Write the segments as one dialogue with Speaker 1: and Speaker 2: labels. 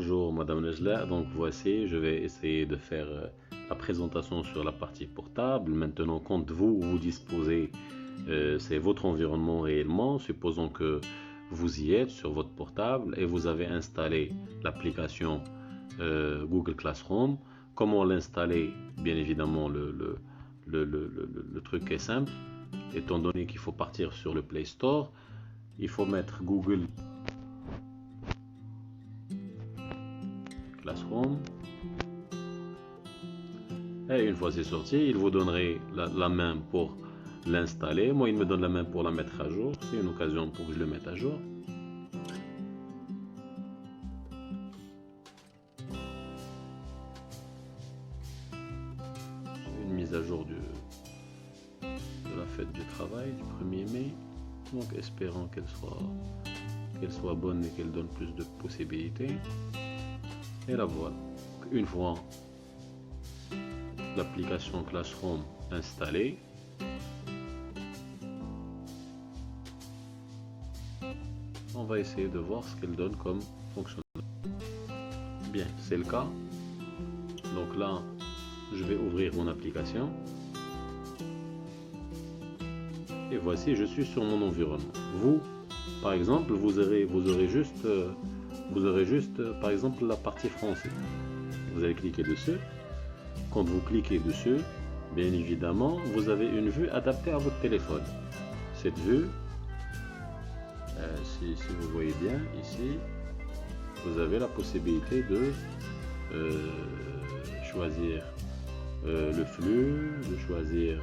Speaker 1: Bonjour Madame Nejla, donc voici, je vais essayer de faire la présentation sur la partie portable. Maintenant, quand vous disposez, c'est votre environnement réellement, supposons que vous y êtes sur votre portable et vous avez installé l'application Google Classroom. Comment l'installer? Bien évidemment, le truc est simple, étant donné qu'il faut partir sur le Play Store, il faut mettre Google Classroom. Et une fois c'est sorti, il vous donnerait la main pour l'installer. Moi, il me donne la main pour la mettre à jour. C'est une occasion pour que je le mette à jour. Une mise à jour de la fête du travail du 1er mai. Donc, espérons qu'elle soit bonne et qu'elle donne plus de possibilités. Et la voilà. Une fois l'application Classroom installée, on va essayer de voir ce qu'elle donne comme fonctionnalité. Bien, c'est le cas. Donc là, je vais ouvrir mon application. Et voici, je suis sur mon environnement. Vous, par exemple, vous aurez juste, par exemple, la partie français. Vous allez cliquer dessus. Quand vous cliquez dessus, bien évidemment, vous avez une vue adaptée à votre téléphone. Cette vue, si vous voyez bien ici, vous avez la possibilité de choisir le flux, de choisir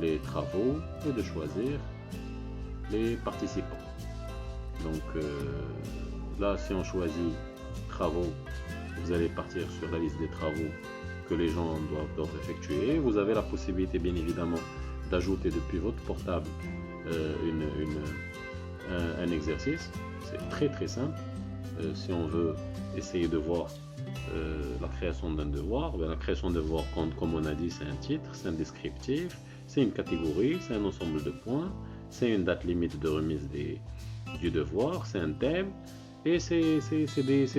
Speaker 1: les travaux et de choisir les participants. Donc là, si on choisit travaux, vous allez partir sur la liste des travaux que les gens doivent effectuer. Vous avez la possibilité, bien évidemment, d'ajouter depuis votre portable un exercice. C'est très très simple. Si on veut essayer de voir la création d'un devoir, la création d'un devoir, comme on a dit, c'est un titre, c'est un descriptif, c'est une catégorie, c'est un ensemble de points, c'est une date limite de remise du devoir, c'est un thème, et c'est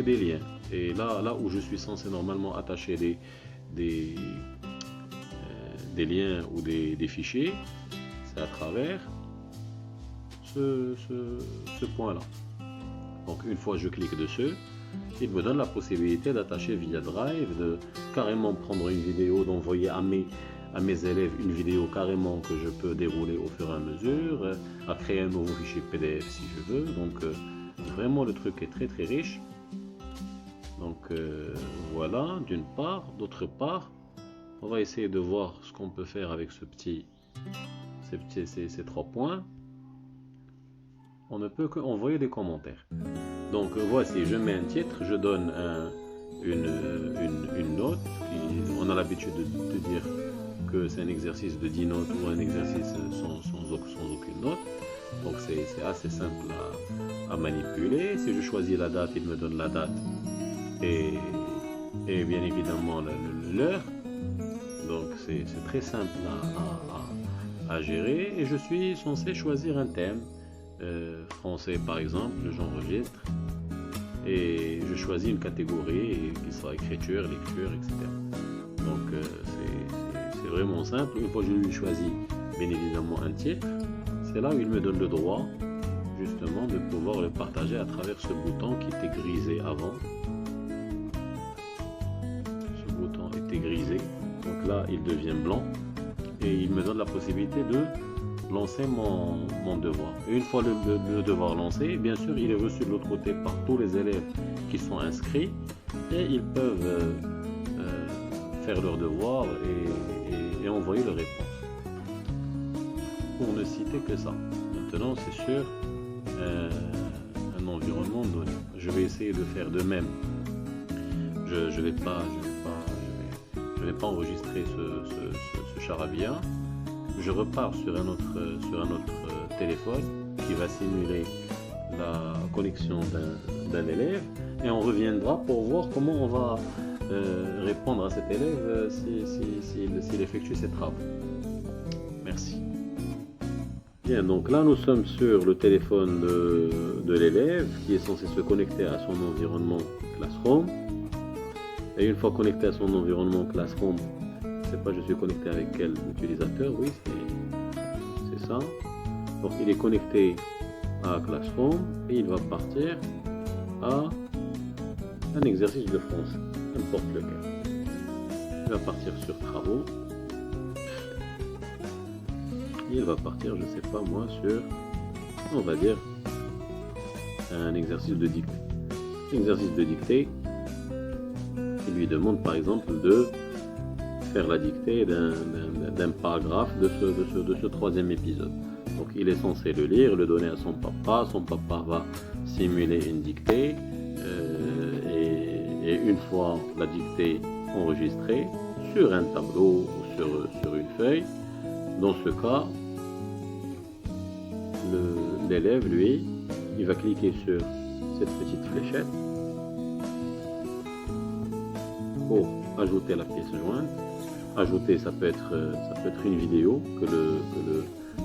Speaker 1: des liens. Et là où je suis censé normalement attacher des liens ou des fichiers, c'est à travers ce point-là. Donc une fois je clique dessus, il me donne la possibilité d'attacher via Drive, de carrément prendre une vidéo, d'envoyer à mes élèves une vidéo carrément que je peux dérouler au fur et à mesure, à créer un nouveau fichier PDF si je veux. Donc vraiment le truc est très très riche. Donc voilà, d'une part. D'autre part, on va essayer de voir ce qu'on peut faire avec ces 3 points. On ne peut qu'envoyer des commentaires. Donc voici, je mets un titre, je donne une note. On a l'habitude de dire que c'est un exercice de 10 notes ou un exercice sans aucune note. Donc c'est assez simple à manipuler. Si je choisis la date, il me donne la date et bien évidemment l'heure. Donc c'est très simple à gérer. Et je suis censé choisir un thème. Français par exemple, j'enregistre et je choisis une catégorie qui sera écriture, lecture, etc. Donc c'est vraiment simple. Une fois que je lui choisis bien évidemment un titre, c'est là où il me donne le droit justement de pouvoir le partager à travers ce bouton qui était grisé avant. Ce bouton était grisé, donc là il devient blanc et il me donne la possibilité de lancer mon devoir. Et une fois le devoir lancé, bien sûr il est reçu de l'autre côté par tous les élèves qui sont inscrits et ils peuvent faire leur devoir et envoyer leur réponse. Pour ne citer que ça. Maintenant c'est sur un environnement donné. Je vais essayer de faire de même. Je vais pas enregistrer ce charabia. Je repars sur un autre téléphone qui va simuler la connexion d'un élève et on reviendra pour voir comment on va répondre à cet élève s'il effectue ses travaux. Merci. Bien, donc là nous sommes sur le téléphone de l'élève qui est censé se connecter à son environnement Classroom. Et une fois connecté à son environnement Classroom, je sais pas, je suis connecté avec quel utilisateur, oui, c'est ça. Donc il est connecté à Classroom et il va partir à un exercice de français, n'importe lequel. Il va partir sur travaux. Il va partir, je sais pas moi, sur, on va dire, un exercice de dictée. Exercice de dictée, il lui demande par exemple de faire la dictée d'un paragraphe de ce troisième épisode. Donc il est censé le lire, le donner à son papa va simuler une dictée, et une fois la dictée enregistrée sur un tableau ou sur une feuille, dans ce cas, l'élève, lui, il va cliquer sur cette petite fléchette pour ajouter la pièce jointe. Ajouter, ça peut être une vidéo,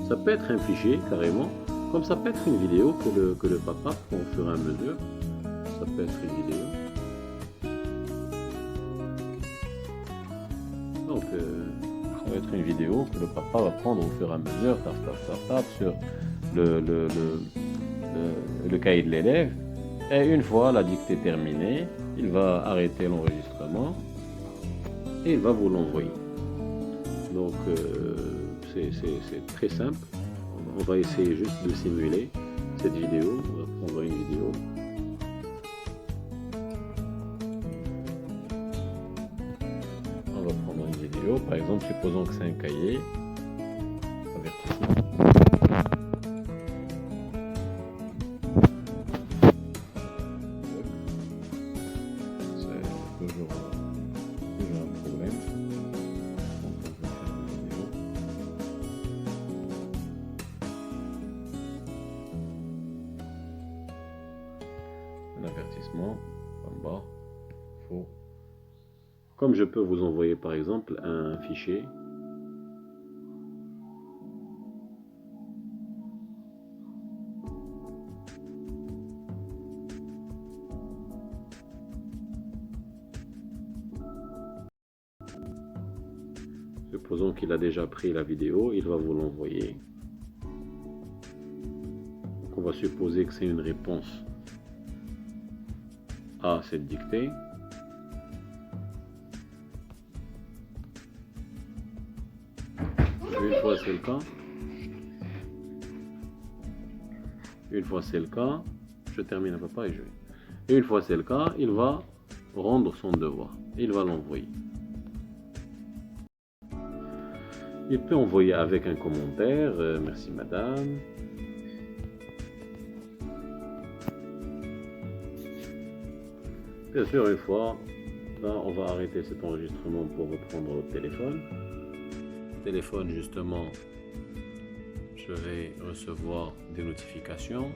Speaker 1: ça peut être un fichier carrément, comme ça peut être une vidéo que le papa prend au fur et à mesure. Ça peut être une vidéo. Donc, ça va être une vidéo que le papa va prendre au fur et à mesure, tap, sur le cahier de l'élève. Et une fois la dictée terminée, il va arrêter l'enregistrement et il va vous l'envoyer. Donc, c'est très simple. On va essayer juste de simuler cette vidéo. On va prendre une vidéo. On va prendre une vidéo. Par exemple, supposons que c'est un cahier. Avertissement. C'est toujours un problème. Un avertissement en bas. Faux. Comme je peux vous envoyer par exemple un fichier. Supposons qu'il a déjà pris la vidéo, il va vous l'envoyer. On va supposer que c'est une réponse à cette dictée. Une fois c'est le cas, je termine à papa et je vais. Une fois c'est le cas, il va rendre son devoir. Il va l'envoyer. Il peut envoyer avec un commentaire, merci madame. Bien sûr, une fois, là, on va arrêter cet enregistrement pour reprendre le téléphone. Téléphone, justement, je vais recevoir des notifications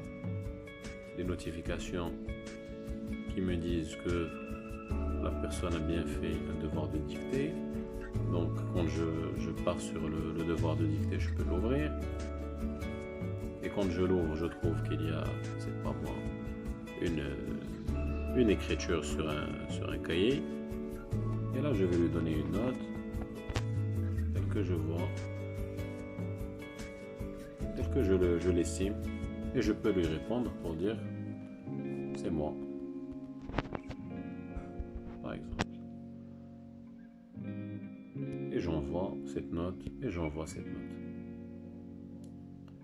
Speaker 1: qui me disent que la personne a bien fait un devoir de dictée. Donc quand je pars sur le devoir de dictée, je peux l'ouvrir. Et quand je l'ouvre, je trouve qu'il y a, c'est pas moi, une écriture sur un cahier. Et là, je vais lui donner une note telle que je vois, telle que je l'estime. Et je peux lui répondre pour dire c'est moi, par exemple. Et j'envoie cette note,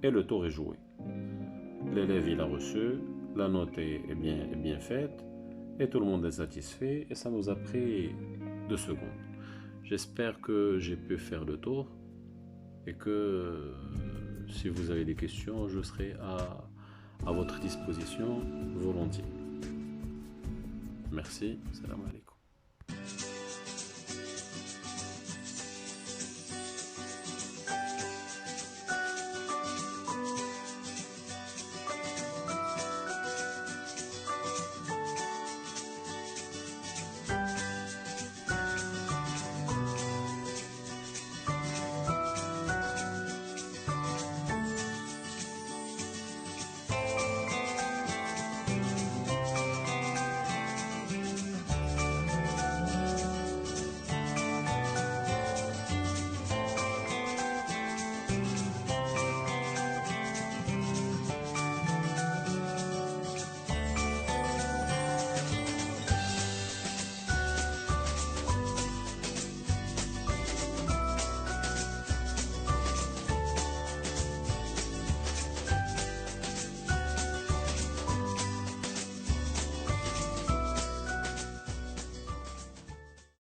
Speaker 1: et le tour est joué. L'élève il a reçu, la note est bien faite, et tout le monde est satisfait, et ça nous a pris 2 secondes. J'espère que j'ai pu faire le tour, et que si vous avez des questions, je serai à votre disposition volontiers. Merci, salam alaikum.